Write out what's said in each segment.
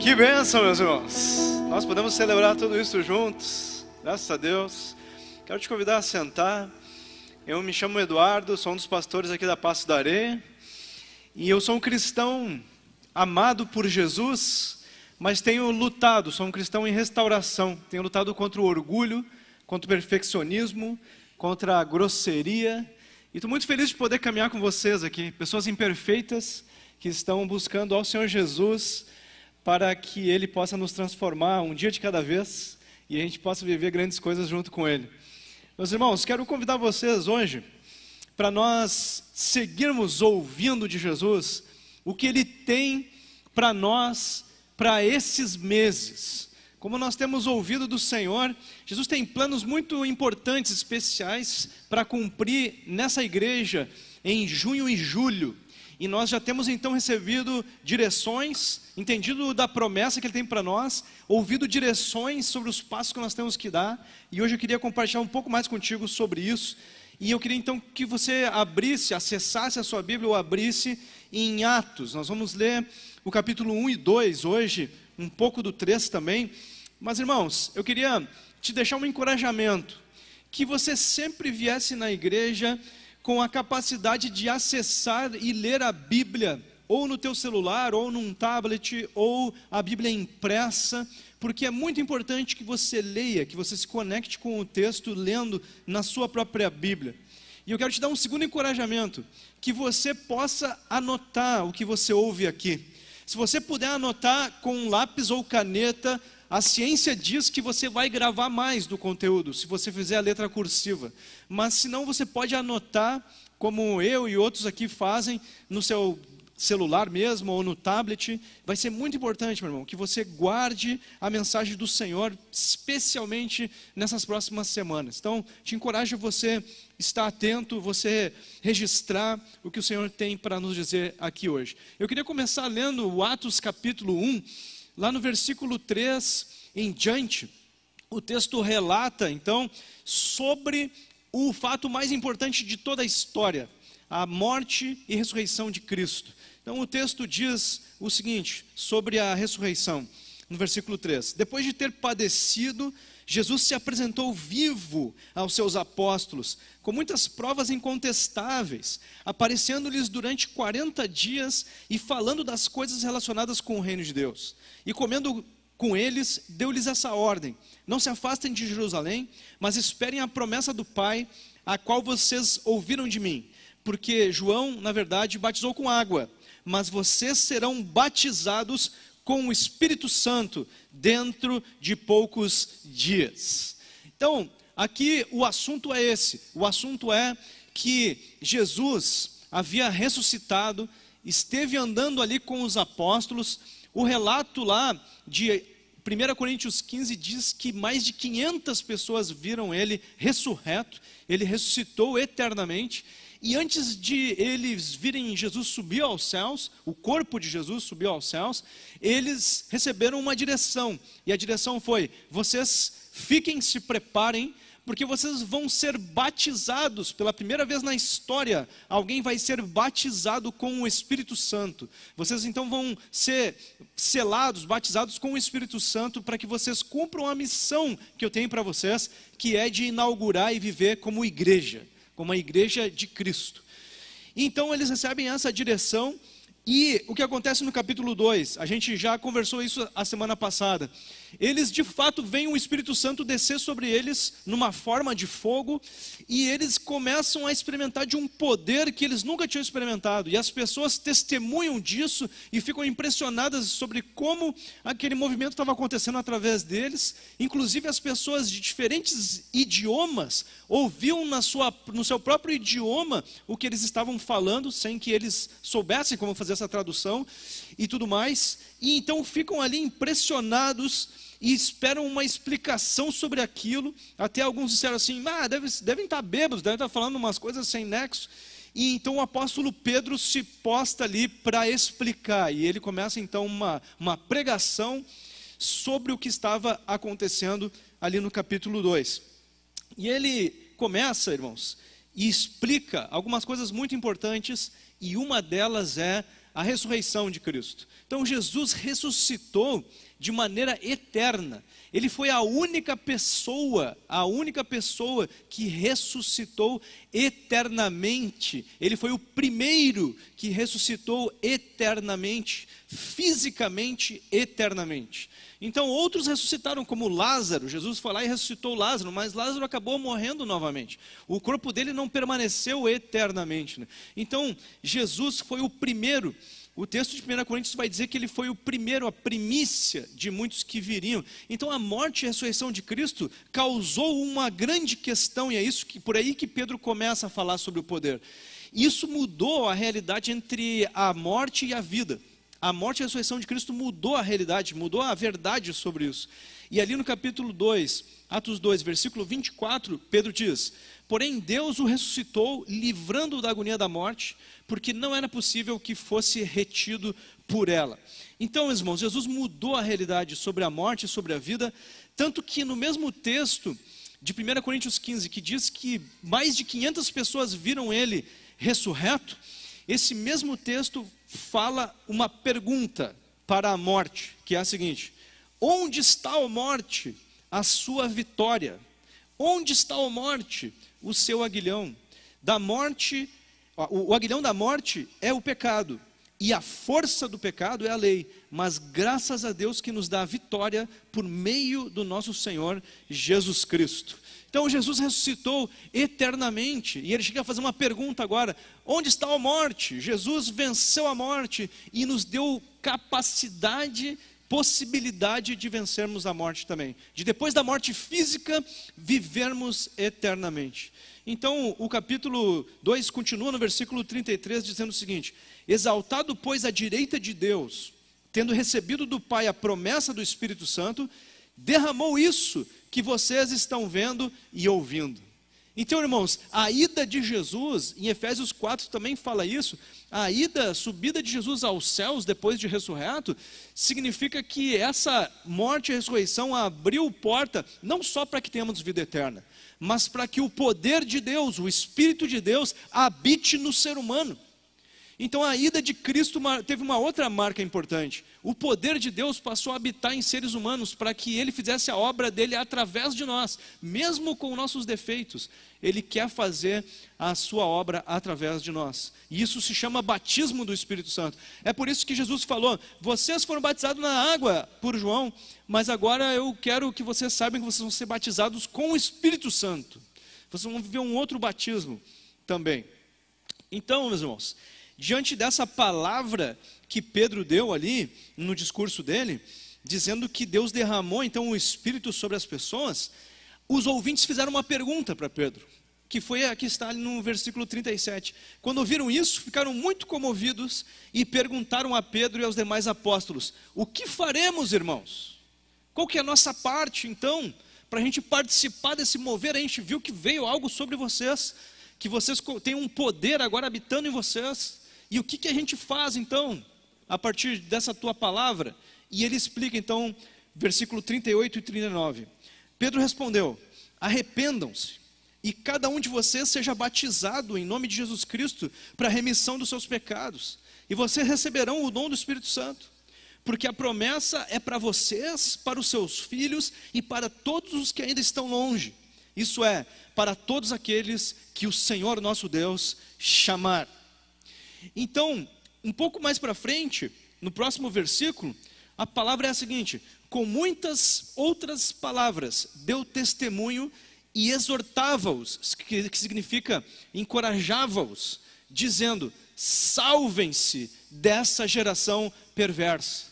Que bênção, meus irmãos. Nós podemos celebrar tudo isso juntos, graças a Deus. Quero te convidar a sentar. Eu me chamo Eduardo, sou um dos pastores aqui da Passo da Areia. E eu sou um cristão amado por Jesus, mas tenho lutado, sou um cristão em restauração. Tenho lutado contra o orgulho, contra o perfeccionismo, contra a grosseria. E estou muito feliz de poder caminhar com vocês aqui, pessoas imperfeitas que estão buscando ao Senhor Jesus para que Ele possa nos transformar um dia de cada vez e a gente possa viver grandes coisas junto com Ele. Meus irmãos, quero convidar vocês hoje para nós seguirmos ouvindo de Jesus o que Ele tem para nós, para esses meses. Como nós temos ouvido do Senhor, Jesus tem planos muito importantes, especiais, para cumprir nessa igreja em junho e julho. E nós já temos então recebido direções, entendido da promessa que Ele tem para nós, ouvido direções sobre os passos que nós temos que dar. E hoje eu queria compartilhar um pouco mais contigo sobre isso. E eu queria então que você abrisse, acessasse a sua Bíblia ou abrisse em Atos. Nós vamos ler o capítulo 1 e 2 hoje, um pouco do 3 também. Mas irmãos, eu queria te deixar um encorajamento, que você sempre viesse na igreja com a capacidade de acessar e ler a Bíblia, ou no teu celular, ou num tablet, ou a Bíblia impressa, porque é muito importante que você leia, que você se conecte com o texto, lendo na sua própria Bíblia. E eu quero te dar um segundo encorajamento, que você possa anotar o que você ouve aqui. Se você puder anotar com um lápis ou caneta, a ciência diz que você vai gravar mais do conteúdo, se você fizer a letra cursiva. Mas se não, você pode anotar, como eu e outros aqui fazem, no seu celular mesmo ou no tablet. Vai ser muito importante, meu irmão, que você guarde a mensagem do Senhor, especialmente nessas próximas semanas. Então, te encorajo a você estar atento, você registrar o que o Senhor tem para nos dizer aqui hoje. Eu queria começar lendo o Atos capítulo 1, lá no versículo 3 em diante. O texto relata, então, sobre o fato mais importante de toda a história, a morte e ressurreição de Cristo. Então o texto diz o seguinte, sobre a ressurreição, no versículo 3. Depois de ter padecido, Jesus se apresentou vivo aos seus apóstolos, com muitas provas incontestáveis, aparecendo-lhes durante 40 dias e falando das coisas relacionadas com o reino de Deus. E comendo com eles, deu-lhes essa ordem: não se afastem de Jerusalém, mas esperem a promessa do Pai, a qual vocês ouviram de mim. Porque João, na verdade, batizou com água, mas vocês serão batizados com o Espírito Santo dentro de poucos dias. Então, aqui o assunto é esse. O assunto é que Jesus havia ressuscitado, esteve andando ali com os apóstolos. O relato lá de 1 Coríntios 15 diz que mais de 500 pessoas viram ele ressurreto. Ele ressuscitou eternamente. E antes de eles virem Jesus subir aos céus, o corpo de Jesus subiu aos céus, eles receberam uma direção. E a direção foi: vocês fiquem, se preparem, porque vocês vão ser batizados. Pela primeira vez na história, alguém vai ser batizado com o Espírito Santo. Vocês então vão ser selados, batizados com o Espírito Santo, para que vocês cumpram a missão que eu tenho para vocês, que é de inaugurar e viver como igreja, como a igreja de Cristo. Então eles recebem essa direção. E o que acontece no capítulo 2, a gente já conversou isso a semana passada. Eles de fato veem o Espírito Santo descer sobre eles numa forma de fogo, e eles começam a experimentar de um poder que eles nunca tinham experimentado. E as pessoas testemunham disso e ficam impressionadas sobre como aquele movimento estava acontecendo através deles. Inclusive as pessoas de diferentes idiomas ouviam no seu próprio idioma o que eles estavam falando, sem que eles soubessem como fazer essa tradução e tudo mais. E então ficam ali impressionados e esperam uma explicação sobre aquilo. Até alguns disseram assim: devem estar bêbados, devem estar falando umas coisas sem nexo. E então o apóstolo Pedro se posta ali para explicar, e ele começa então uma pregação sobre o que estava acontecendo ali no capítulo 2. E ele começa, irmãos, e explica algumas coisas muito importantes, e uma delas é a ressurreição de Cristo. Então Jesus ressuscitou de maneira eterna. Ele foi a única pessoa que ressuscitou eternamente. Ele foi o primeiro que ressuscitou eternamente, fisicamente, eternamente. Então outros ressuscitaram, como Lázaro. Jesus foi lá e ressuscitou Lázaro, mas Lázaro acabou morrendo novamente. O corpo dele não permaneceu eternamente, né? Então Jesus foi o primeiro. O texto de 1 Coríntios vai dizer que ele foi o primeiro, a primícia de muitos que viriam. Então a morte e a ressurreição de Cristo causou uma grande questão, e é isso que por aí que Pedro começa a falar sobre o poder. Isso mudou a realidade entre a morte e a vida. A morte e a ressurreição de Cristo mudou a realidade, mudou a verdade sobre isso. E ali no capítulo 2, Atos 2, versículo 24, Pedro diz: porém Deus o ressuscitou, livrando-o da agonia da morte, porque não era possível que fosse retido por ela. Então, meus irmãos, Jesus mudou a realidade sobre a morte e sobre a vida, tanto que no mesmo texto de 1 Coríntios 15, que diz que mais de 500 pessoas viram ele ressurreto, esse mesmo texto fala uma pergunta para a morte, que é a seguinte: onde está, ó morte, a sua vitória? Onde está, ó morte, o seu aguilhão? Da morte, o aguilhão da morte é o pecado, e a força do pecado é a lei, mas graças a Deus que nos dá a vitória por meio do nosso Senhor Jesus Cristo. Então Jesus ressuscitou eternamente, e ele chega a fazer uma pergunta agora: onde está a morte? Jesus venceu a morte e nos deu capacidade, possibilidade de vencermos a morte também, de depois da morte física, vivermos eternamente. Então o capítulo 2 continua no versículo 33 dizendo o seguinte: exaltado pois à direita de Deus, tendo recebido do Pai a promessa do Espírito Santo, derramou isso que vocês estão vendo e ouvindo. Então, irmãos, a ida de Jesus, em Efésios 4 também fala isso, a subida de Jesus aos céus depois de ressurreto, significa que essa morte e ressurreição abriu porta, não só para que tenhamos vida eterna, mas para que o poder de Deus, o Espírito de Deus, habite no ser humano. Então a ida de Cristo teve uma outra marca importante. O poder de Deus passou a habitar em seres humanos para que Ele fizesse a obra dele através de nós, mesmo com nossos defeitos. Ele quer fazer a sua obra através de nós. E isso se chama batismo do Espírito Santo. É por isso que Jesus falou: vocês foram batizados na água por João, mas agora eu quero que vocês saibam que vocês vão ser batizados com o Espírito Santo. Vocês vão viver um outro batismo também. Então, meus irmãos, diante dessa palavra que Pedro deu ali no discurso dele, dizendo que Deus derramou então o Espírito sobre as pessoas, os ouvintes fizeram uma pergunta para Pedro, que foi a que está ali no versículo 37. Quando ouviram isso, ficaram muito comovidos e perguntaram a Pedro e aos demais apóstolos: o que faremos, irmãos? Qual que é a nossa parte então, para a gente participar desse mover? A gente viu que veio algo sobre vocês, que vocês têm um poder agora habitando em vocês. E o que a gente faz então, a partir dessa tua palavra? E ele explica então, versículo 38 e 39. Pedro respondeu: arrependam-se, e cada um de vocês seja batizado em nome de Jesus Cristo, para a remissão dos seus pecados, e vocês receberão o dom do Espírito Santo, porque a promessa é para vocês, para os seus filhos e para todos os que ainda estão longe, isso é, para todos aqueles que o Senhor nosso Deus chamar. Então, um pouco mais para frente, no próximo versículo, a palavra é a seguinte: com muitas outras palavras, deu testemunho e exortava-os, que significa encorajava-os, dizendo: salvem-se dessa geração perversa.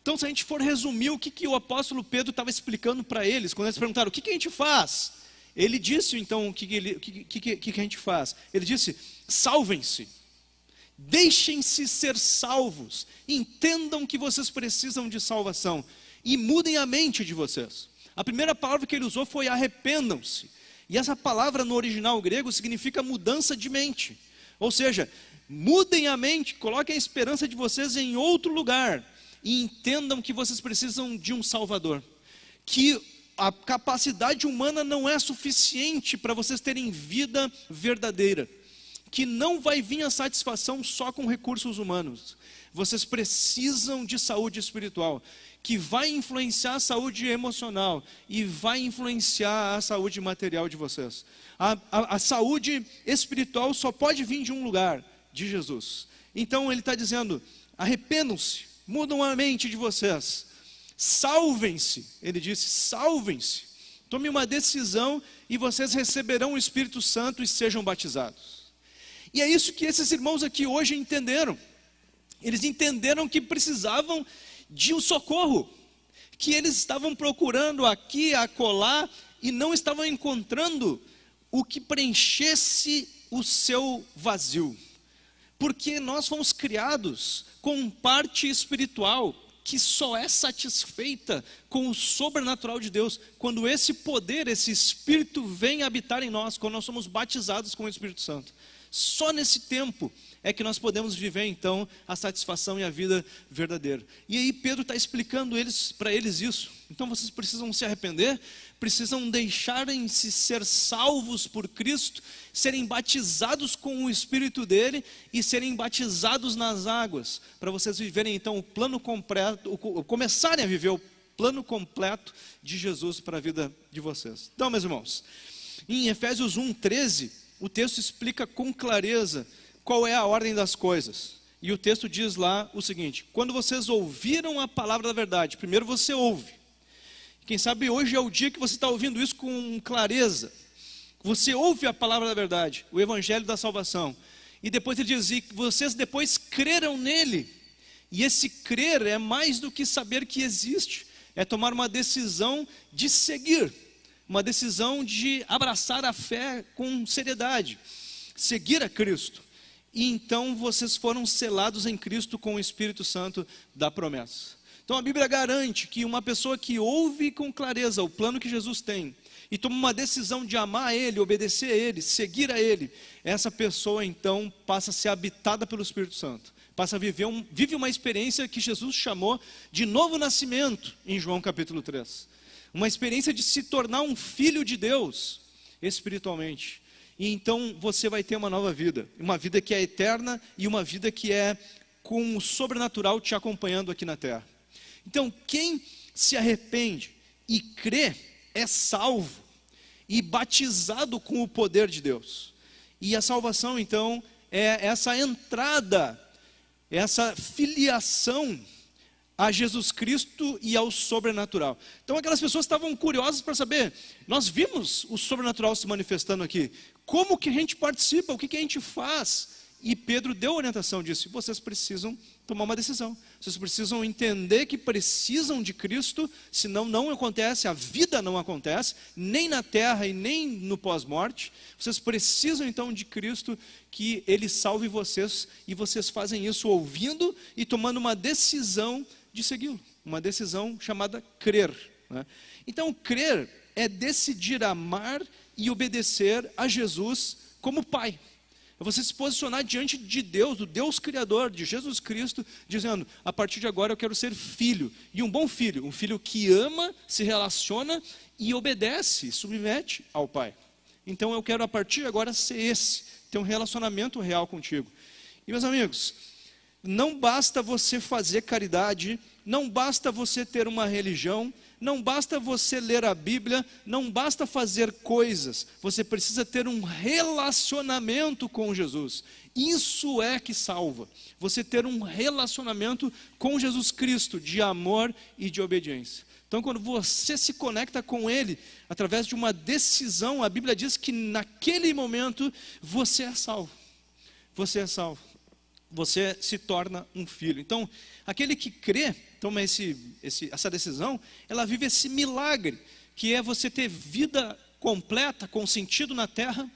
Então, se a gente for resumir o que o apóstolo Pedro estava explicando para eles, quando eles perguntaram: o que a gente faz? Ele disse então o que a gente faz. Ele disse: salvem-se. Deixem-se ser salvos, entendam que vocês precisam de salvação e mudem a mente de vocês. A primeira palavra que ele usou foi arrependam-se, e essa palavra no original grego significa mudança de mente, ou seja, mudem a mente, coloquem a esperança de vocês em outro lugar e entendam que vocês precisam de um Salvador, que a capacidade humana não é suficiente para vocês terem vida verdadeira. que não vai vir a satisfação só com recursos humanos. Vocês precisam de saúde espiritual, que vai influenciar a saúde emocional e vai influenciar a saúde material de vocês. A saúde espiritual só pode vir de um lugar, de Jesus. Então ele está dizendo, arrependam-se, mudam a mente de vocês, salvem-se, ele disse, salvem-se, tome uma decisão e vocês receberão o Espírito Santo e sejam batizados. E é isso que esses irmãos aqui hoje entenderam. Eles entenderam que precisavam de um socorro, que eles estavam procurando aqui, acolá, e não estavam encontrando o que preenchesse o seu vazio. Porque nós fomos criados com parte espiritual, que só é satisfeita com o sobrenatural de Deus, quando esse poder, esse Espírito vem habitar em nós, quando nós somos batizados com o Espírito Santo. Só nesse tempo é que nós podemos viver então a satisfação e a vida verdadeira. E aí Pedro está explicando para eles isso. Então vocês precisam se arrepender, precisam deixarem-se ser salvos por Cristo, serem batizados com o Espírito dele e serem batizados nas águas, para vocês viverem então o plano completo, começarem a viver o plano completo de Jesus para a vida de vocês. Então, meus irmãos, em Efésios 1:13, o texto explica com clareza qual é a ordem das coisas. E o texto diz lá o seguinte: quando vocês ouviram a palavra da verdade, primeiro você ouve. Quem sabe hoje é o dia que você está ouvindo isso com clareza. Você ouve a palavra da verdade, o evangelho da salvação. E depois ele diz, e vocês depois creram nele. E esse crer é mais do que saber que existe. É tomar uma decisão de seguir. Uma decisão de abraçar a fé com seriedade. Seguir a Cristo. E então vocês foram selados em Cristo com o Espírito Santo da promessa. Então a Bíblia garante que uma pessoa que ouve com clareza o plano que Jesus tem e toma uma decisão de amar a Ele, obedecer a Ele, seguir a Ele, essa pessoa então passa a ser habitada pelo Espírito Santo, passa a vive uma experiência que Jesus chamou de novo nascimento em João capítulo 3, uma experiência de se tornar um filho de Deus espiritualmente. E então você vai ter uma nova vida, uma vida que é eterna e uma vida que é com o sobrenatural te acompanhando aqui na terra. Então quem se arrepende e crê é salvo e batizado com o poder de Deus. E a salvação então é essa entrada, essa filiação a Jesus Cristo e ao sobrenatural. Então aquelas pessoas estavam curiosas para saber, nós vimos o sobrenatural se manifestando aqui, como que a gente participa, o que a gente faz? E Pedro deu a orientação, disse, vocês precisam tomar uma decisão, vocês precisam entender que precisam de Cristo, senão não acontece, a vida não acontece, nem na terra e nem no pós-morte. Vocês precisam então de Cristo, que Ele salve vocês, e vocês fazem isso ouvindo e tomando uma decisão de segui-lo, uma decisão chamada crer, né? Então crer é decidir amar e obedecer a Jesus como Pai. É você se posicionar diante de Deus, do Deus Criador, de Jesus Cristo, dizendo, a partir de agora eu quero ser filho, e um bom filho, um filho que ama, se relaciona e obedece, submete ao Pai. Então eu quero a partir de agora ser esse, ter um relacionamento real contigo. E meus amigos, não basta você fazer caridade, não basta você ter uma religião, não basta você ler a Bíblia, não basta fazer coisas, você precisa ter um relacionamento com Jesus. Isso é que salva, você ter um relacionamento com Jesus Cristo, de amor e de obediência. Então quando você se conecta com Ele, através de uma decisão, a Bíblia diz que naquele momento você é salvo. Você é salvo. Você se torna um filho. Então, aquele que crê, toma essa decisão, ela vive esse milagre, que é você ter vida completa, com sentido na terra,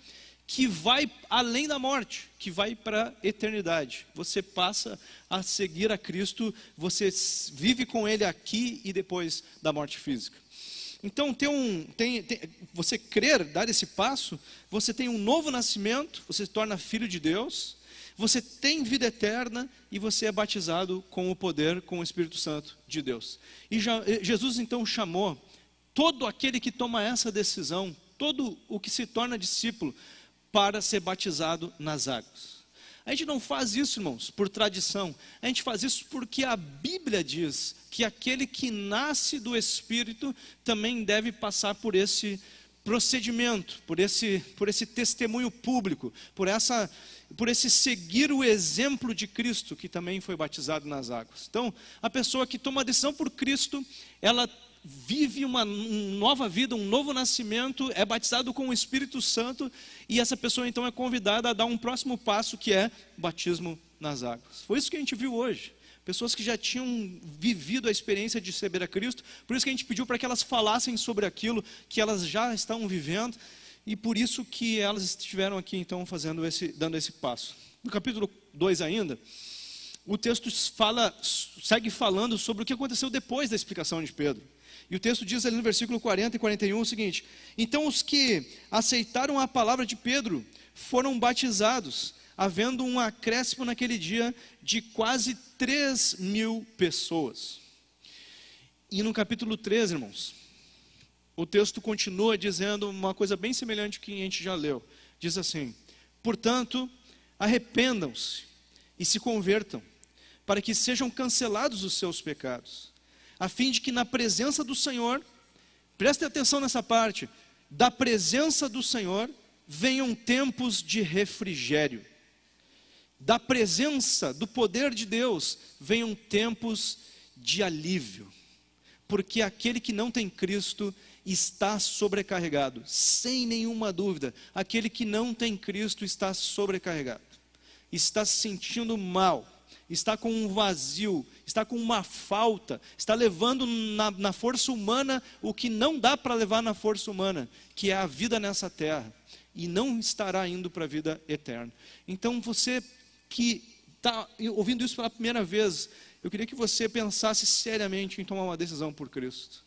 que vai além da morte, que vai para a eternidade. Você passa a seguir a Cristo, você vive com Ele aqui e depois da morte física. Então, você crer, dar esse passo, você tem um novo nascimento, você se torna filho de Deus, você tem vida eterna e você é batizado com o poder, com o Espírito Santo de Deus. E Jesus então chamou todo aquele que toma essa decisão, todo o que se torna discípulo, para ser batizado nas águas. A gente não faz isso, irmãos, por tradição. A gente faz isso porque a Bíblia diz que aquele que nasce do Espírito também deve passar por esse procedimento, por esse testemunho público, por esse seguir o exemplo de Cristo, que também foi batizado nas águas. Então, a pessoa que toma a decisão por Cristo, ela vive uma nova vida, um novo nascimento, é batizado com o Espírito Santo, e essa pessoa então é convidada a dar um próximo passo, que é batismo nas águas. Foi isso que a gente viu hoje. Pessoas que já tinham vivido a experiência de receber a Cristo, por isso que a gente pediu para que elas falassem sobre aquilo que elas já estão vivendo, e por isso que elas estiveram aqui então dando esse passo. No capítulo 2 ainda, o texto segue falando sobre o que aconteceu depois da explicação de Pedro. E o texto diz ali no versículo 40 e 41 o seguinte: então os que aceitaram a palavra de Pedro foram batizados, havendo um acréscimo naquele dia de quase 3.000 pessoas. E no capítulo 3, irmãos, o texto continua dizendo uma coisa bem semelhante que a gente já leu. Diz assim: portanto, arrependam-se e se convertam, para que sejam cancelados os seus pecados, a fim de que na presença do Senhor, prestem atenção nessa parte, da presença do Senhor venham tempos de refrigério. Da presença, do poder de Deus, venham tempos de alívio. Porque aquele que não tem Cristo está sobrecarregado, sem nenhuma dúvida. Aquele que não tem Cristo está sobrecarregado, está se sentindo mal, está com um vazio, está com uma falta, está levando na força humana o que não dá para levar na força humana, que é a vida nessa terra, e não estará indo para a vida eterna. Então você que está ouvindo isso pela primeira vez, eu queria que você pensasse seriamente em tomar uma decisão por Cristo.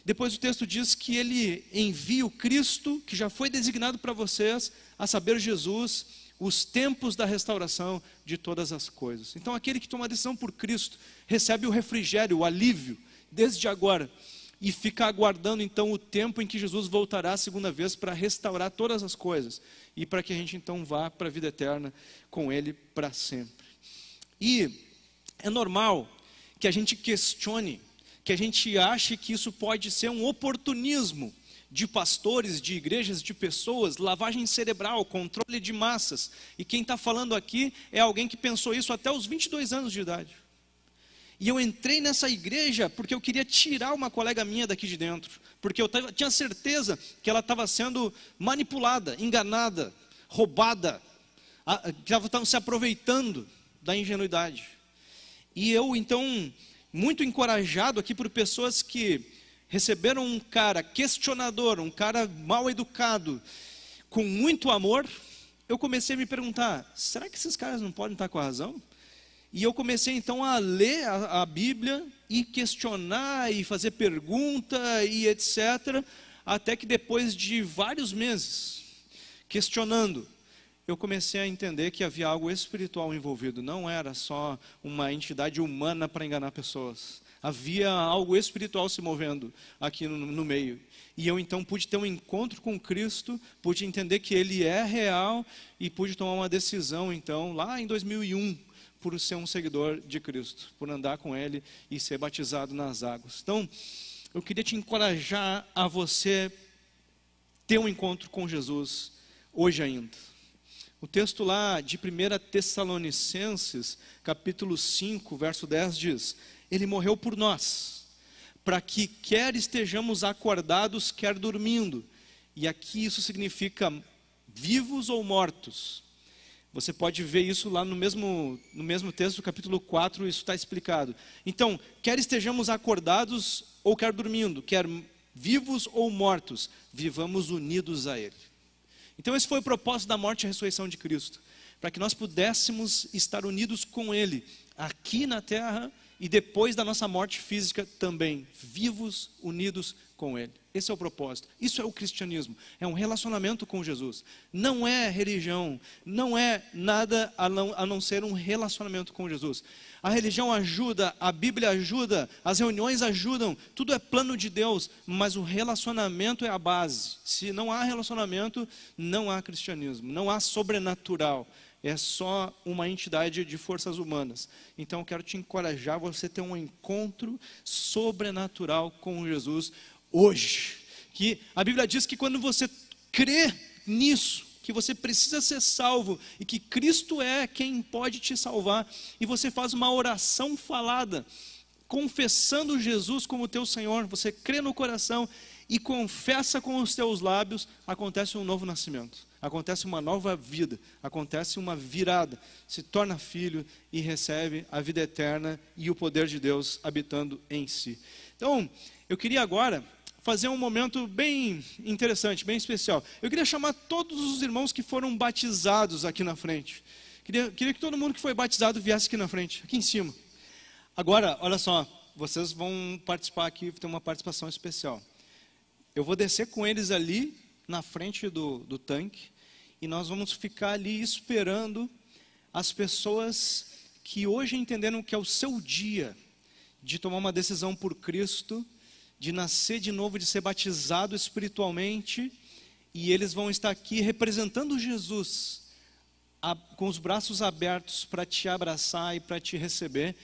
Depois o texto diz que ele envia o Cristo, que já foi designado para vocês, a saber, Jesus, os tempos da restauração de todas as coisas. Então aquele que toma a decisão por Cristo, recebe o refrigério, o alívio, desde agora, e fica aguardando então o tempo em que Jesus voltará a segunda vez para restaurar todas as coisas, e para que a gente então vá para a vida eterna com Ele para sempre. E é normal que a gente questione, que a gente ache que isso pode ser um oportunismo de pastores, de igrejas, de pessoas, lavagem cerebral, controle de massas. E quem está falando aqui é alguém que pensou isso até os 22 anos de idade. E eu entrei nessa igreja porque eu queria tirar uma colega minha daqui de dentro, porque eu tinha certeza que ela estava sendo manipulada, enganada, roubada, que ela estava se aproveitando da ingenuidade. E eu então, muito encorajado aqui por pessoas que receberam um cara questionador, um cara mal educado, com muito amor, eu comecei a me perguntar, será que esses caras não podem estar com a razão? E eu comecei então a ler a Bíblia e questionar e fazer pergunta e etc. Até que depois de vários meses questionando, eu comecei a entender que havia algo espiritual envolvido. Não era só uma entidade humana para enganar pessoas. Havia algo espiritual se movendo aqui no meio. E eu então pude ter um encontro com Cristo, pude entender que Ele é real e pude tomar uma decisão então, lá em 2001, por ser um seguidor de Cristo, por andar com Ele e ser batizado nas águas. Então, eu queria te encorajar a você ter um encontro com Jesus hoje ainda. O texto lá de 1 Tessalonicenses, capítulo 5, verso 10 diz: Ele morreu por nós, para que quer estejamos acordados, quer dormindo. E aqui isso significa vivos ou mortos. Você pode ver isso lá no mesmo texto, do capítulo 4, isso está explicado. Então, quer estejamos acordados ou quer dormindo, quer vivos ou mortos, vivamos unidos a Ele. Então esse foi o propósito da morte e ressurreição de Cristo, para que nós pudéssemos estar unidos com Ele, aqui na terra e depois da nossa morte física também, vivos, unidos com Ele. Esse é o propósito. Isso é o cristianismo. É um relacionamento com Jesus. Não é religião, não é nada a não ser um relacionamento com Jesus. A religião ajuda, a Bíblia ajuda, as reuniões ajudam, tudo é plano de Deus, mas o relacionamento é a base. Se não há relacionamento, não há cristianismo, não há sobrenatural. É só uma entidade de forças humanas. Então eu quero te encorajar a você ter um encontro sobrenatural com Jesus hoje. Que a Bíblia diz que quando você crê nisso, que você precisa ser salvo e que Cristo é quem pode te salvar, e você faz uma oração falada, confessando Jesus como teu Senhor, você crê no coração e confessa com os teus lábios, acontece um novo nascimento, acontece uma nova vida, acontece uma virada, se torna filho e recebe a vida eterna e o poder de Deus habitando em si. Então, eu queria agora fazer um momento bem interessante, bem especial. Eu queria chamar todos os irmãos que foram batizados aqui na frente. Queria que todo mundo que foi batizado viesse aqui na frente, aqui em cima. Agora, olha só, vocês vão participar aqui, tem uma participação especial. Eu vou descer com eles ali na frente do tanque e nós vamos ficar ali esperando as pessoas que hoje entenderam que é o seu dia de tomar uma decisão por Cristo, de nascer de novo, de ser batizado espiritualmente, e eles vão estar aqui representando Jesus, com os braços abertos para te abraçar e para te receber.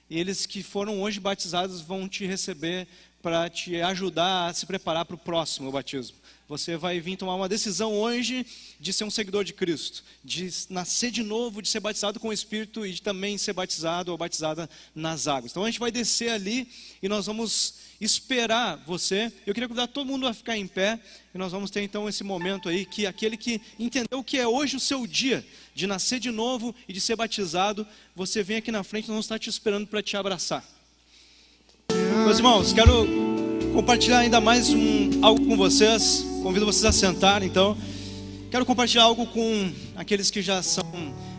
E eles que foram hoje batizados vão te receber para te ajudar a se preparar para o próximo batismo. Você vai vir tomar uma decisão hoje de ser um seguidor de Cristo, de nascer de novo, de ser batizado com o Espírito e de também ser batizado ou batizada nas águas. Então a gente vai descer ali e nós vamos esperar você. Eu queria convidar todo mundo a ficar em pé e nós vamos ter então esse momento aí, que aquele que entendeu que é hoje o seu dia de nascer de novo e de ser batizado, você vem aqui na frente, nós vamos estar te esperando para te abraçar. Meus irmãos, quero compartilhar ainda mais algo com vocês. Convido vocês a sentar, então. Quero compartilhar algo com aqueles que já são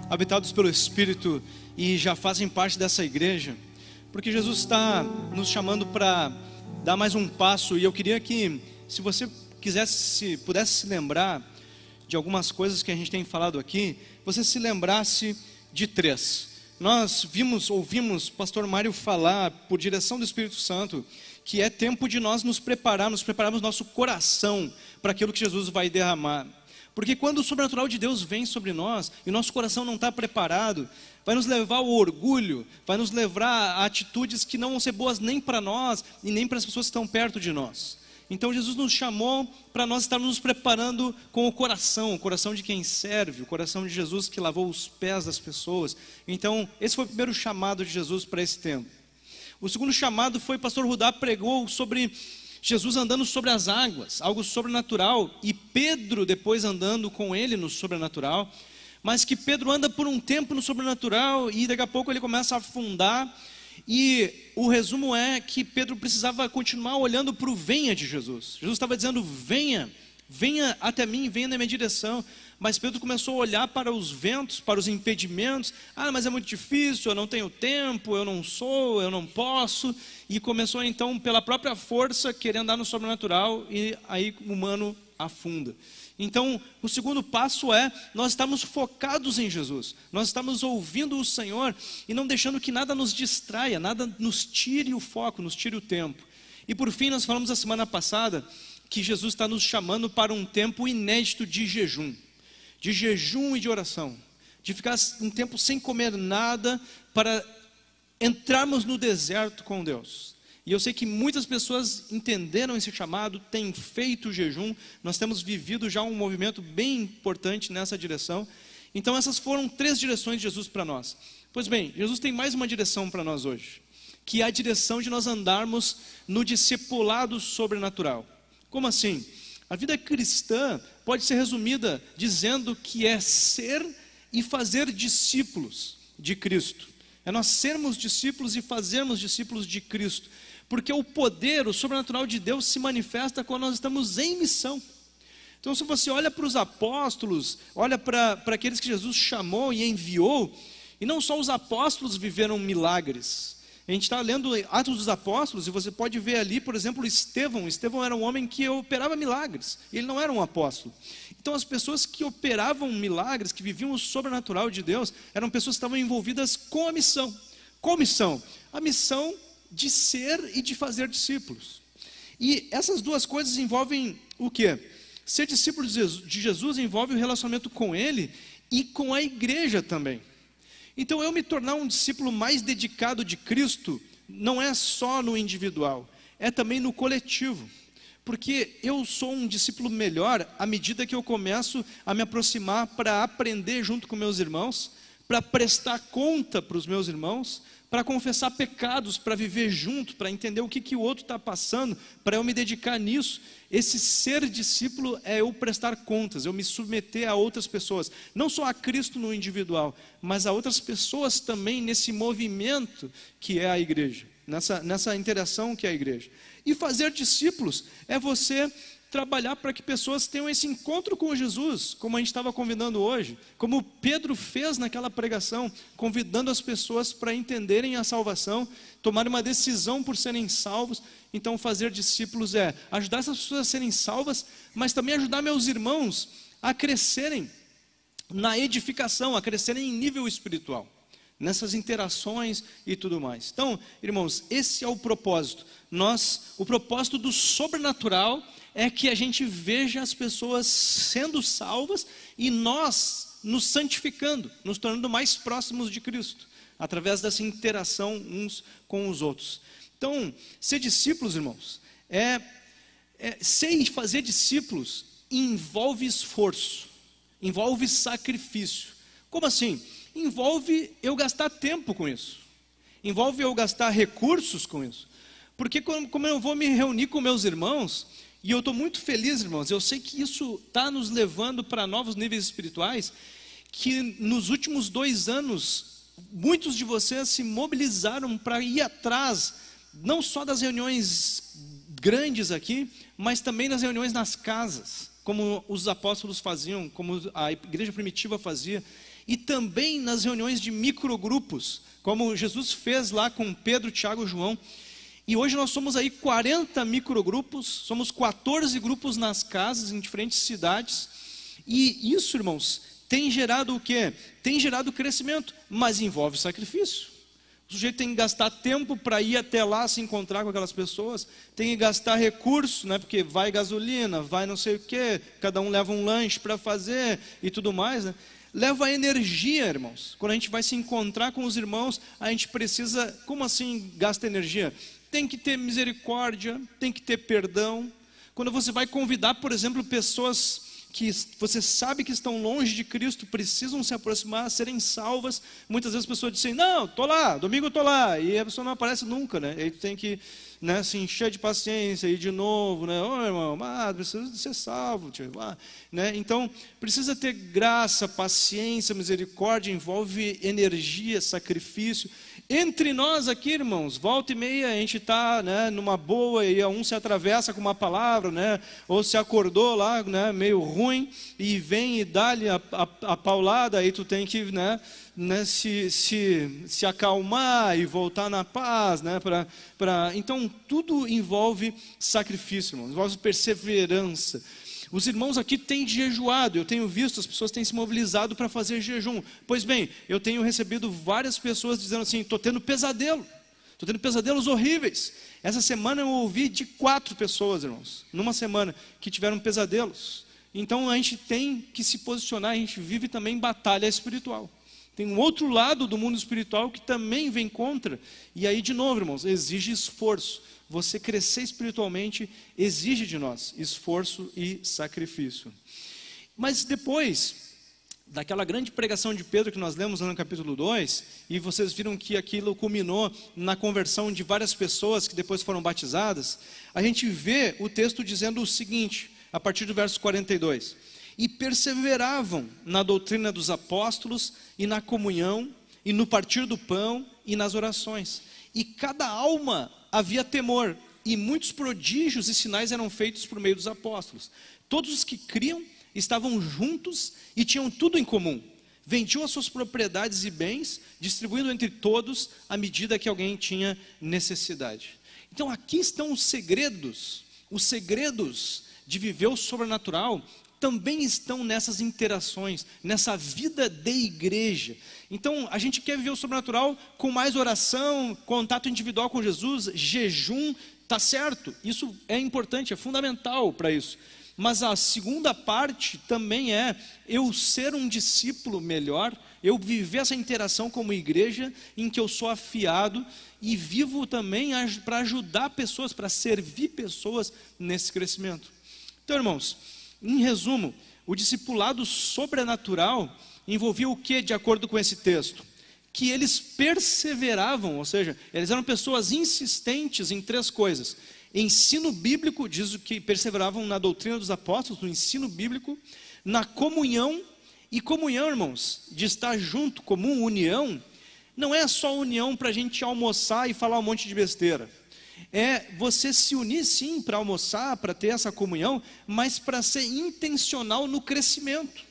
habitados pelo Espírito e já fazem parte dessa igreja, porque Jesus está nos chamando para dar mais um passo. E eu queria que, se você pudesse se lembrar de algumas coisas que a gente tem falado aqui, você se lembrasse de 3. Nós ouvimos o pastor Mário falar, por direção do Espírito Santo, que é tempo de nós nos prepararmos nosso coração para aquilo que Jesus vai derramar. Porque quando o sobrenatural de Deus vem sobre nós e o nosso coração não está preparado, vai nos levar ao orgulho, vai nos levar a atitudes que não vão ser boas nem para nós e nem para as pessoas que estão perto de nós. Então Jesus nos chamou para nós estarmos nos preparando com o coração de quem serve, o coração de Jesus que lavou os pés das pessoas. Então esse foi o primeiro chamado de Jesus para esse tempo. O segundo chamado foi, o pastor Rudá pregou sobre Jesus andando sobre as águas, algo sobrenatural, e Pedro depois andando com ele no sobrenatural, mas que Pedro anda por um tempo no sobrenatural e daqui a pouco ele começa a afundar. E o resumo é que Pedro precisava continuar olhando para o venha de Jesus. Jesus estava dizendo: venha até mim, venha na minha direção. Mas Pedro começou a olhar para os ventos, para os impedimentos. Mas é muito difícil, eu não tenho tempo, eu não posso. E começou então, pela própria força, querer andar no sobrenatural, e aí o humano afunda. Então, o segundo passo é nós estamos focados em Jesus. Nós estamos ouvindo o Senhor e não deixando que nada nos distraia, nada nos tire o foco, nos tire o tempo. E por fim, nós falamos a semana passada que Jesus está nos chamando para um tempo inédito de jejum e de oração, de ficar um tempo sem comer nada para entrarmos no deserto com Deus. E eu sei que muitas pessoas entenderam esse chamado, têm feito o jejum. Nós temos vivido já um movimento bem importante nessa direção. Então essas foram 3 direções de Jesus para nós. Pois bem, Jesus tem mais uma direção para nós hoje, que é a direção de nós andarmos no discipulado sobrenatural. Como assim? A vida cristã pode ser resumida dizendo que é ser e fazer discípulos de Cristo. É nós sermos discípulos e fazermos discípulos de Cristo. Porque o poder, o sobrenatural de Deus se manifesta quando nós estamos em missão. Então se você olha para os apóstolos, olha para aqueles que Jesus chamou e enviou, e não só os apóstolos viveram milagres, A gente está lendo Atos dos Apóstolos e você pode ver ali, por exemplo, Estevão. Estevão era um homem que operava milagres, ele não era um apóstolo. Então as pessoas que operavam milagres, que viviam o sobrenatural de Deus, eram pessoas que estavam envolvidas com a missão. Qual missão? A missão de ser e de fazer discípulos. E essas duas coisas envolvem o quê? Ser discípulo de Jesus envolve o relacionamento com Ele e com a igreja também. Então eu me tornar um discípulo mais dedicado de Cristo não é só no individual, é também no coletivo. Porque eu sou um discípulo melhor à medida que eu começo a me aproximar para aprender junto com meus irmãos, para prestar conta para os meus irmãos, para confessar pecados, para viver junto, para entender o que o outro está passando, para eu me dedicar nisso. Esse ser discípulo é eu prestar contas, eu me submeter a outras pessoas, não só a Cristo no individual, mas a outras pessoas também nesse movimento que é a igreja, nessa interação que é a igreja. E fazer discípulos é você trabalhar para que pessoas tenham esse encontro com Jesus, como a gente estava convidando hoje, como Pedro fez naquela pregação, convidando as pessoas para entenderem a salvação, tomarem uma decisão por serem salvos. Então fazer discípulos é ajudar essas pessoas a serem salvas, mas também ajudar meus irmãos a crescerem na edificação, a crescerem em nível espiritual, nessas interações e tudo mais. Então, irmãos, esse é o propósito. O propósito do sobrenatural é que a gente veja as pessoas sendo salvas e nós nos santificando, nos tornando mais próximos de Cristo, através dessa interação uns com os outros. Então, ser discípulos, irmãos, ser e fazer discípulos envolve esforço, envolve sacrifício. Como assim? Envolve eu gastar tempo com isso, envolve eu gastar recursos com isso, porque como eu vou me reunir com meus irmãos, e eu estou muito feliz, irmãos, eu sei que isso está nos levando para novos níveis espirituais, que nos últimos 2 anos, muitos de vocês se mobilizaram para ir atrás, não só das reuniões grandes aqui, mas também das reuniões nas casas, como os apóstolos faziam, como a igreja primitiva fazia, e também nas reuniões de microgrupos, como Jesus fez lá com Pedro, Tiago e João. E hoje nós somos aí 40 microgrupos, somos 14 grupos nas casas, em diferentes cidades. E isso, irmãos, tem gerado o quê? Tem gerado crescimento, mas envolve sacrifício. O sujeito tem que gastar tempo para ir até lá se encontrar com aquelas pessoas, tem que gastar recurso, né? Porque vai gasolina, vai não sei o quê, cada um leva um lanche para fazer e tudo mais, né? Leva energia, irmãos. Quando a gente vai se encontrar com os irmãos, a gente precisa, como assim gasta energia? Tem que ter misericórdia, tem que ter perdão. Quando você vai convidar, por exemplo, pessoas que você sabe que estão longe de Cristo, precisam se aproximar, serem salvas, muitas vezes as pessoas dizem, não, estou lá, domingo estou lá, e a pessoa não aparece nunca, né? Ele tem que, né, se encher de paciência, ir de novo, né? Ô irmão, precisa ser salvo, né? Então, precisa ter graça, paciência, misericórdia, envolve energia, sacrifício. Entre nós aqui, irmãos, volta e meia a gente está, né, numa boa e um se atravessa com uma palavra, né, ou se acordou lá, né, meio ruim e vem e dá-lhe a paulada, aí tu tem que, né, se acalmar e voltar na paz, né, então tudo envolve sacrifício, irmãos, envolve perseverança. Os irmãos aqui têm jejuado, eu tenho visto, as pessoas têm se mobilizado para fazer jejum. Pois bem, eu tenho recebido várias pessoas dizendo assim, estou tendo pesadelo, estou tendo pesadelos horríveis. Essa semana eu ouvi de 4 pessoas, irmãos, numa semana, que tiveram pesadelos. Então a gente tem que se posicionar, a gente vive também batalha espiritual. Tem um outro lado do mundo espiritual que também vem contra, e aí de novo, irmãos, exige esforço. Você crescer espiritualmente exige de nós esforço e sacrifício. Mas depois daquela grande pregação de Pedro que nós lemos no capítulo 2, e vocês viram que aquilo culminou na conversão de várias pessoas que depois foram batizadas, a gente vê o texto dizendo o seguinte, a partir do verso 42, e perseveravam na doutrina dos apóstolos e na comunhão e no partir do pão e nas orações, e cada alma havia temor, e muitos prodígios e sinais eram feitos por meio dos apóstolos. Todos os que criam estavam juntos e tinham tudo em comum. vendiam as suas propriedades e bens, distribuindo entre todos à medida que alguém tinha necessidade. Então aqui estão os segredos de viver o sobrenatural também estão nessas interações, nessa vida de igreja. Então a gente quer viver o sobrenatural com mais oração, contato individual com Jesus, jejum, tá certo, isso é importante, é fundamental para isso. Mas a segunda parte também é eu ser um discípulo melhor, eu viver essa interação como igreja, em que eu sou afiado e vivo também para ajudar pessoas, para servir pessoas nesse crescimento. Então, irmãos, em resumo, o discipulado sobrenatural envolvia o que de acordo com esse texto? Que eles perseveravam, ou seja, eles eram pessoas insistentes em 3 coisas. Ensino bíblico, diz que perseveravam na doutrina dos apóstolos, no ensino bíblico, na comunhão. E comunhão, irmãos, de estar junto, comum, união, não é só união para a gente almoçar e falar um monte de besteira. É você se unir sim para almoçar, para ter essa comunhão, mas para ser intencional no crescimento.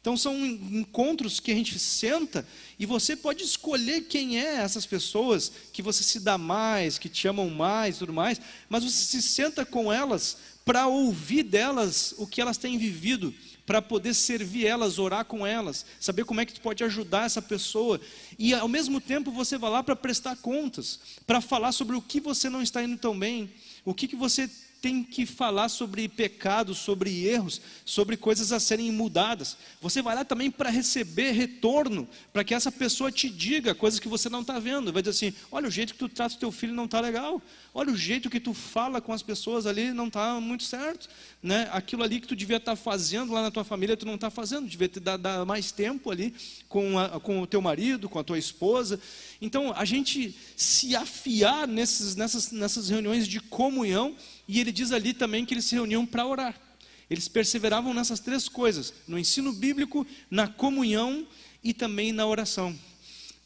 Então são encontros que a gente senta e você pode escolher quem é essas pessoas que você se dá mais, que te amam mais, tudo mais, mas você se senta com elas para ouvir delas o que elas têm vivido, para poder servir elas, orar com elas, saber como é que tu pode ajudar essa pessoa, e ao mesmo tempo você vai lá para prestar contas, para falar sobre o que você não está indo tão bem, o que você tem que falar sobre pecados, sobre erros, sobre coisas a serem mudadas. Você vai lá também para receber retorno, para que essa pessoa te diga coisas que você não está vendo. Vai dizer assim, olha, o jeito que tu trata o teu filho não está legal, olha, o jeito que tu fala com as pessoas ali não está muito certo, né? Aquilo ali que tu devia estar fazendo lá na tua família, tu não está fazendo, devia ter dar mais tempo ali com o teu marido, com a tua esposa. Então a gente se afiar nessas reuniões de comunhão. E ele diz ali também que eles se reuniam para orar. Eles perseveravam nessas 3 coisas, no ensino bíblico, na comunhão e também na oração.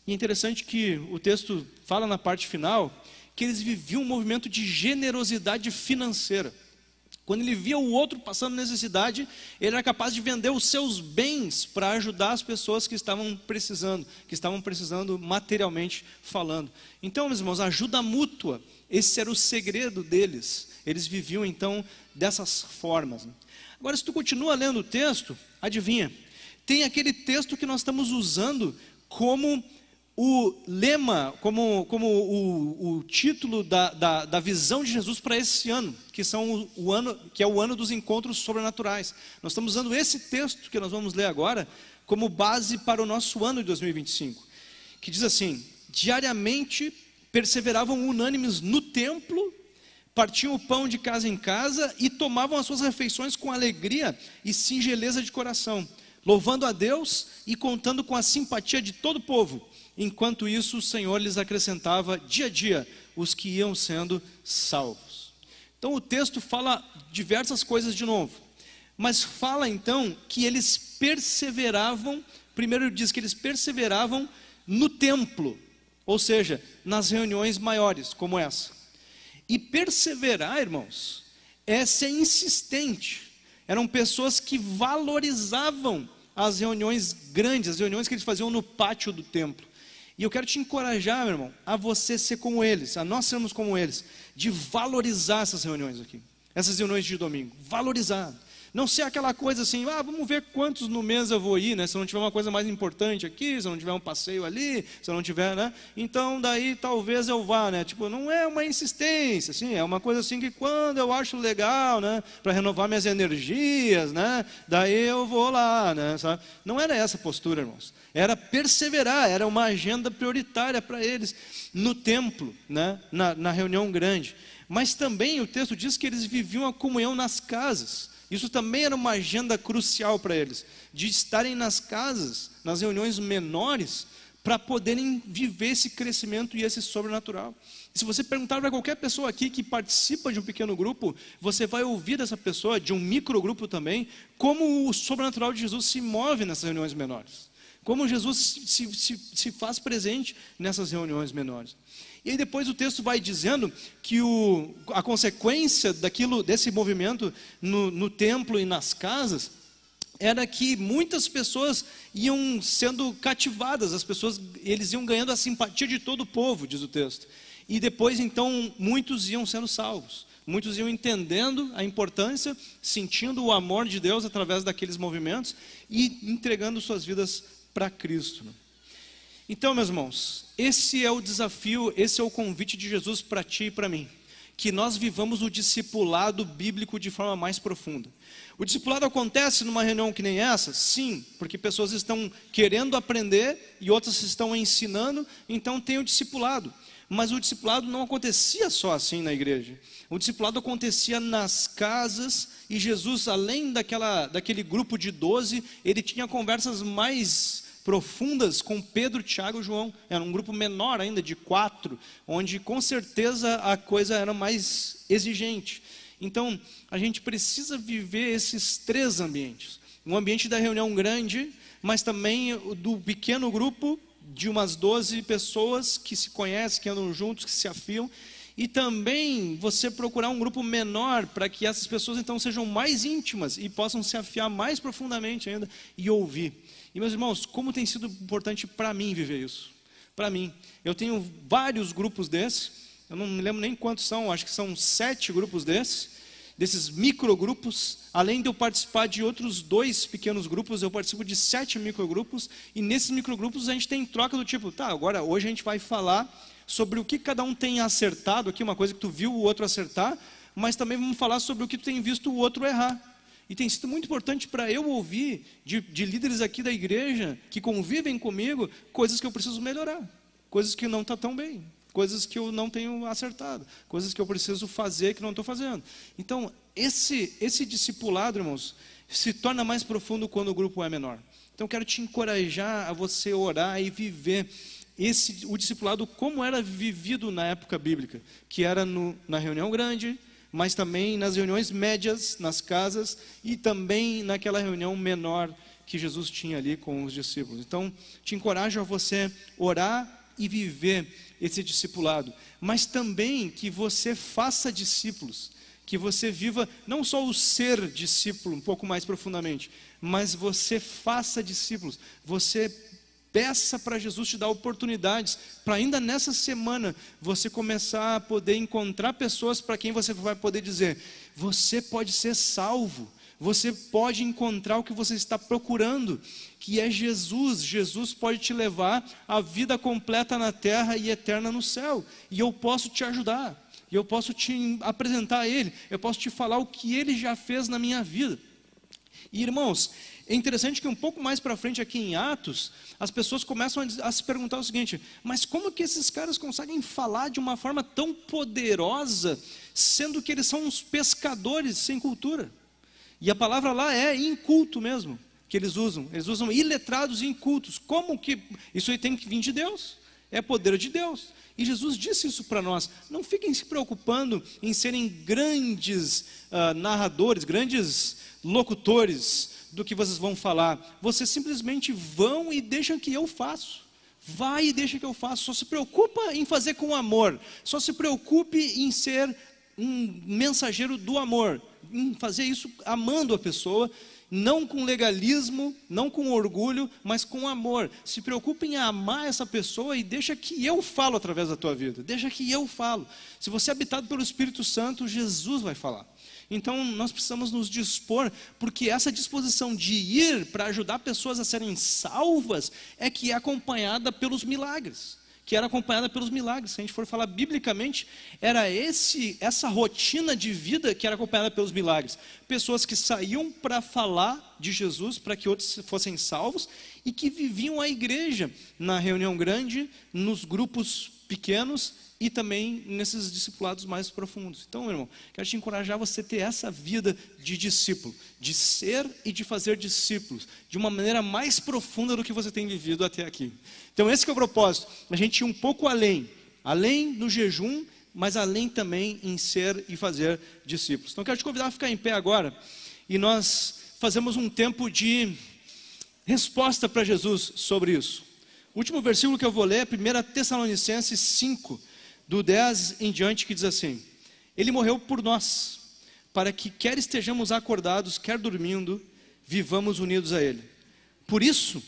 E é interessante que o texto fala na parte final, que eles viviam um movimento de generosidade financeira. Quando ele via o outro passando necessidade, ele era capaz de vender os seus bens para ajudar as pessoas que estavam precisando materialmente falando. Então, meus irmãos, ajuda mútua, esse era o segredo deles. Eles viviam então dessas formas. Agora, se tu continua lendo o texto, adivinha, tem aquele texto que nós estamos usando como o lema, como o título da visão de Jesus para esse ano, que é o ano dos encontros sobrenaturais. Nós estamos usando esse texto que nós vamos ler agora como base para o nosso ano de 2025, que diz assim: diariamente perseveravam unânimes no templo, partiam o pão de casa em casa e tomavam as suas refeições com alegria e singeleza de coração, louvando a Deus e contando com a simpatia de todo o povo. Enquanto isso, o Senhor lhes acrescentava dia a dia os que iam sendo salvos. Então o texto fala diversas coisas de novo, mas fala então que eles perseveravam. Primeiro diz que eles perseveravam no templo, ou seja, nas reuniões maiores como essa. E perseverar, irmãos, é ser insistente. Eram pessoas que valorizavam as reuniões grandes, as reuniões que eles faziam no pátio do templo. E eu quero te encorajar, meu irmão, a você ser como eles, a nós sermos como eles, de valorizar essas reuniões aqui, essas reuniões de domingo, valorizar. Não ser aquela coisa assim, vamos ver quantos no mês eu vou ir, né? Se não tiver uma coisa mais importante aqui, se não tiver um passeio ali, se não tiver, né? Então daí talvez eu vá, né? Tipo, não é uma insistência, assim, é uma coisa assim que quando eu acho legal, né? Para renovar minhas energias, né? Daí eu vou lá, né? Sabe? Não era essa a postura, irmãos. Era perseverar, era uma agenda prioritária para eles no templo, né? Na reunião grande. Mas também o texto diz que eles viviam a comunhão nas casas. Isso também era uma agenda crucial para eles, de estarem nas casas, nas reuniões menores, para poderem viver esse crescimento e esse sobrenatural. E se você perguntar para qualquer pessoa aqui que participa de um pequeno grupo, você vai ouvir dessa pessoa, de um microgrupo também, como o sobrenatural de Jesus se move nessas reuniões menores. Como Jesus se faz presente nessas reuniões menores. E aí depois o texto vai dizendo que a consequência desse movimento no templo e nas casas era que muitas pessoas iam sendo cativadas, eles iam ganhando a simpatia de todo o povo, diz o texto. E depois, então, muitos iam sendo salvos. Muitos iam entendendo a importância, sentindo o amor de Deus através daqueles movimentos e entregando suas vidas para Cristo. Então, meus irmãos, esse é o desafio, esse é o convite de Jesus para ti e para mim. Que nós vivamos o discipulado bíblico de forma mais profunda. O discipulado acontece numa reunião que nem essa? Sim, porque pessoas estão querendo aprender e outras estão ensinando, então tem o discipulado. Mas o discipulado não acontecia só assim na igreja. O discipulado acontecia nas casas e Jesus, além daquele grupo de 12, ele tinha conversas mais profundas com Pedro, Tiago e João. Era um grupo menor ainda, de 4, onde com certeza a coisa era mais exigente. Então, a gente precisa viver esses 3 ambientes. Um ambiente da reunião grande, mas também do pequeno grupo, de umas 12 pessoas que se conhecem, que andam juntos, que se afiam. E também você procurar um grupo menor, para que essas pessoas então sejam mais íntimas e possam se afiar mais profundamente ainda e ouvir. E meus irmãos, como tem sido importante para mim viver isso? Para mim, eu tenho vários grupos desses, eu não me lembro nem quantos são, acho que são 7 grupos desses microgrupos. Além de eu participar de outros 2 pequenos grupos, eu participo de 7 microgrupos, e nesses microgrupos a gente tem troca do tipo, tá, agora hoje a gente vai falar sobre o que cada um tem acertado aqui, uma coisa que tu viu o outro acertar, mas também vamos falar sobre o que tu tem visto o outro errar. E tem sido muito importante para eu ouvir de líderes aqui da igreja, que convivem comigo, coisas que eu preciso melhorar, coisas que não estão tão bem, coisas que eu não tenho acertado, coisas que eu preciso fazer que não estou fazendo. Então, esse discipulado, irmãos, se torna mais profundo quando o grupo é menor. Então, quero te encorajar a você orar e viver o discipulado como era vivido na época bíblica, que era na reunião grande, mas também nas reuniões médias, nas casas, e também naquela reunião menor que Jesus tinha ali com os discípulos. Então, te encorajo a você orar e viver esse discipulado, mas também que você faça discípulos, que você viva não só o ser discípulo um pouco mais profundamente, mas você faça discípulos, você peça para Jesus te dar oportunidades, para ainda nessa semana você começar a poder encontrar pessoas para quem você vai poder dizer, você pode ser salvo, você pode encontrar o que você está procurando, que é Jesus. Jesus pode te levar à vida completa na terra e eterna no céu, e eu posso te ajudar, e eu posso te apresentar a Ele, eu posso te falar o que Ele já fez na minha vida. E irmãos, é interessante que um pouco mais para frente aqui em Atos, as pessoas começam a se perguntar o seguinte, mas como que esses caras conseguem falar de uma forma tão poderosa, sendo que eles são uns pescadores sem cultura? E a palavra lá é inculto mesmo, que eles usam iletrados e incultos. Como que isso aí tem que vir de Deus? É poder de Deus. E Jesus disse isso para nós, não fiquem se preocupando em serem grandes narradores, grandes locutores do que vocês vão falar, vocês simplesmente vão e deixam que eu faço, vai e deixa que eu faço, só se preocupa em fazer com amor, só se preocupe em ser um mensageiro do amor, em fazer isso amando a pessoa, não com legalismo, não com orgulho, mas com amor. Se preocupe em amar essa pessoa e deixa que eu falo através da tua vida, deixa que eu falo. Se você é habitado pelo Espírito Santo, Jesus vai falar. Então nós precisamos nos dispor, porque essa disposição de ir para ajudar pessoas a serem salvas é que é acompanhada pelos milagres, que era acompanhada pelos milagres. Se a gente for falar biblicamente, era essa rotina de vida que era acompanhada pelos milagres. Pessoas que saíam para falar de Jesus, para que outros fossem salvos, e que viviam a igreja na reunião grande, nos grupos pequenos e também nesses discipulados mais profundos. Então, meu irmão, quero te encorajar a você ter essa vida de discípulo, de ser e de fazer discípulos, de uma maneira mais profunda do que você tem vivido até aqui. Então, esse que é o propósito, a gente ir um pouco além do jejum, mas além também em ser e fazer discípulos. Então, quero te convidar a ficar em pé agora, e nós fazemos um tempo de resposta para Jesus sobre isso. O último versículo que eu vou ler é 1 Tessalonicenses 5, do 10 em diante, que diz assim: Ele morreu por nós, para que quer estejamos acordados, quer dormindo, vivamos unidos a Ele. Por isso,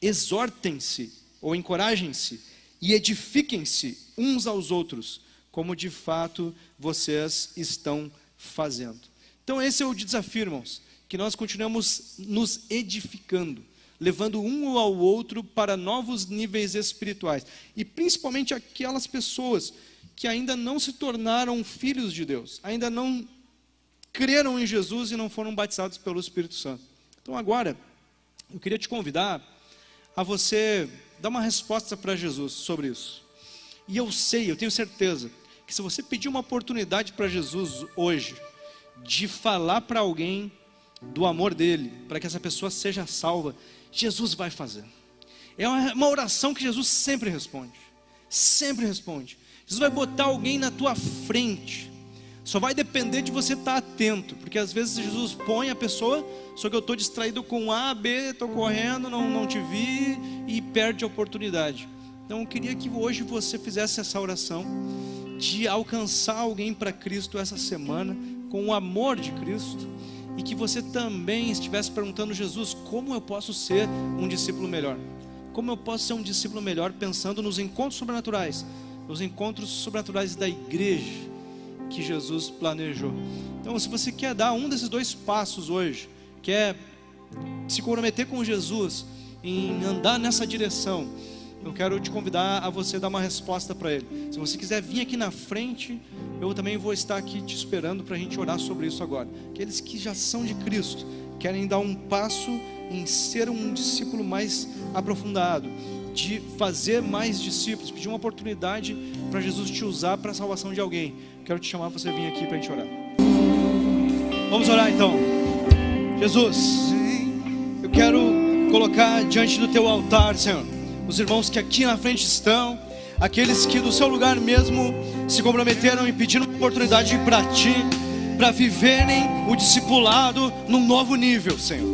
exortem-se ou encorajem-se e edifiquem-se uns aos outros, como de fato vocês estão fazendo. Então esse é o desafio, irmãos, que nós continuamos nos edificando, levando um ao outro para novos níveis espirituais, e principalmente aquelas pessoas que ainda não se tornaram filhos de Deus, ainda não creram em Jesus e não foram batizados pelo Espírito Santo. Então agora, eu queria te convidar a você dar uma resposta para Jesus sobre isso. E eu tenho certeza, que se você pedir uma oportunidade para Jesus hoje, de falar para alguém do amor dele, para que essa pessoa seja salva, Jesus vai fazer. É uma oração que Jesus sempre responde. Sempre responde. Jesus vai botar alguém na tua frente. Só vai depender de você estar atento, porque às vezes Jesus põe a pessoa, só que eu estou distraído com A, B, estou correndo, não te vi e perde a oportunidade. Então eu queria que hoje você fizesse essa oração de alcançar alguém para Cristo essa semana, com o amor de Cristo, e que você também estivesse perguntando: Jesus, como eu posso ser um discípulo melhor? Como eu posso ser um discípulo melhor pensando nos encontros sobrenaturais, nos encontros sobrenaturais da igreja que Jesus planejou. Então, se você quer dar um desses dois passos hoje, quer se comprometer com Jesus, em andar nessa direção, eu quero te convidar a você dar uma resposta para Ele. Se você quiser vir aqui na frente, eu também vou estar aqui te esperando para a gente orar sobre isso agora. Aqueles que já são de Cristo, querem dar um passo em ser um discípulo mais aprofundado, de fazer mais discípulos, pedir uma oportunidade para Jesus te usar para a salvação de alguém. Quero te chamar para você vir aqui para a gente orar. Vamos orar então. Jesus, eu quero colocar diante do teu altar, Senhor, os irmãos que aqui na frente estão, aqueles que do seu lugar mesmo se comprometeram e pediram uma oportunidade para ti, para viverem o discipulado num novo nível, Senhor.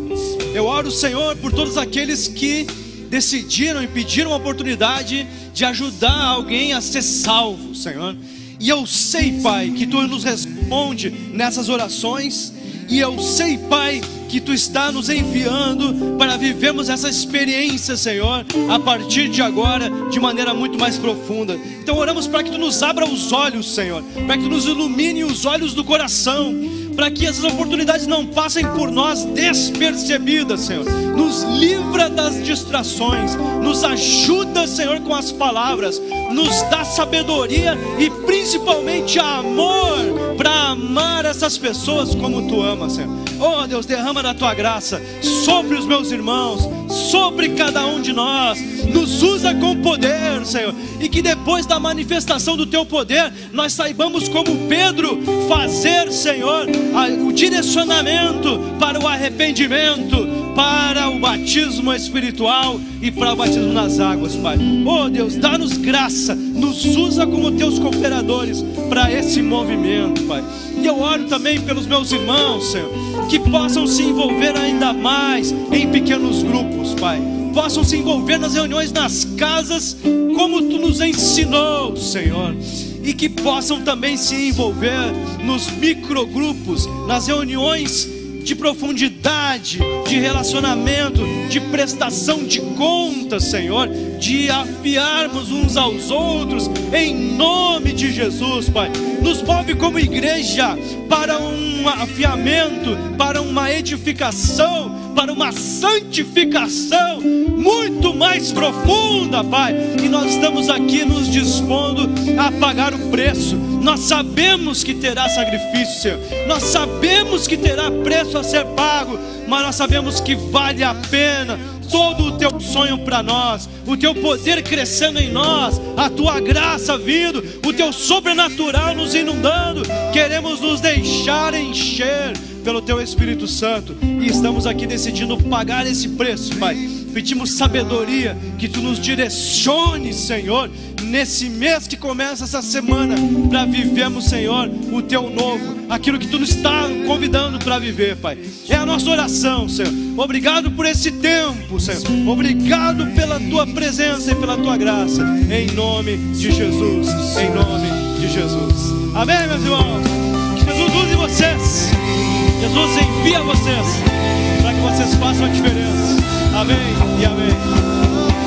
Eu oro, Senhor, por todos aqueles que decidiram e pediram uma oportunidade de ajudar alguém a ser salvo, Senhor. E eu sei, Pai, que Tu nos responde nessas orações. E eu sei, Pai, que Tu está nos enviando para vivermos essa experiência, Senhor, a partir de agora, de maneira muito mais profunda. Então oramos para que Tu nos abra os olhos, Senhor, para que Tu nos ilumine os olhos do coração, para que essas oportunidades não passem por nós despercebidas, Senhor. Nos livra das distrações, nos ajuda, Senhor, com as palavras, nos dá sabedoria e principalmente amor para amar essas pessoas como Tu amas, Senhor. Oh Deus, derrama da Tua graça sobre os meus irmãos, sobre cada um de nós, nos usa com poder, Senhor, e que depois da manifestação do Teu poder, nós saibamos como Pedro fazer, Senhor, o direcionamento para o arrependimento, para o batismo espiritual e para o batismo nas águas, Pai. Oh Deus, dá-nos graça, nos usa como Teus cooperadores para esse movimento, Pai. E eu oro também pelos meus irmãos, Senhor, que possam se envolver ainda mais em pequenos grupos, Pai. Possam se envolver nas reuniões nas casas, como Tu nos ensinou, Senhor. E que possam também se envolver nos microgrupos, nas reuniões de profundidade, de relacionamento, de prestação de contas, Senhor, de afiarmos uns aos outros, em nome de Jesus, Pai. Nos move como igreja para um afiamento, para uma edificação, para uma santificação muito mais profunda, Pai. E nós estamos aqui nos dispondo a pagar o preço. Nós sabemos que terá sacrifício, Senhor. Nós sabemos que terá preço a ser pago, mas nós sabemos que vale a pena todo o Teu sonho para nós, o Teu poder crescendo em nós, a Tua graça vindo, o Teu sobrenatural nos inundando. Queremos nos deixar encher pelo Teu Espírito Santo, e estamos aqui decidindo pagar esse preço, Pai. Pedimos sabedoria, que Tu nos direcione, Senhor, nesse mês que começa essa semana, para vivermos, Senhor, o Teu novo, aquilo que Tu nos está convidando para viver, Pai. É a nossa oração, Senhor. Obrigado por esse tempo, Senhor. Obrigado pela Tua presença e pela Tua graça, em nome de Jesus, em nome de Jesus. Amém, meus irmãos. Que Jesus use vocês. Jesus envia vocês para que vocês experiências façam a diferença. Amém e amém.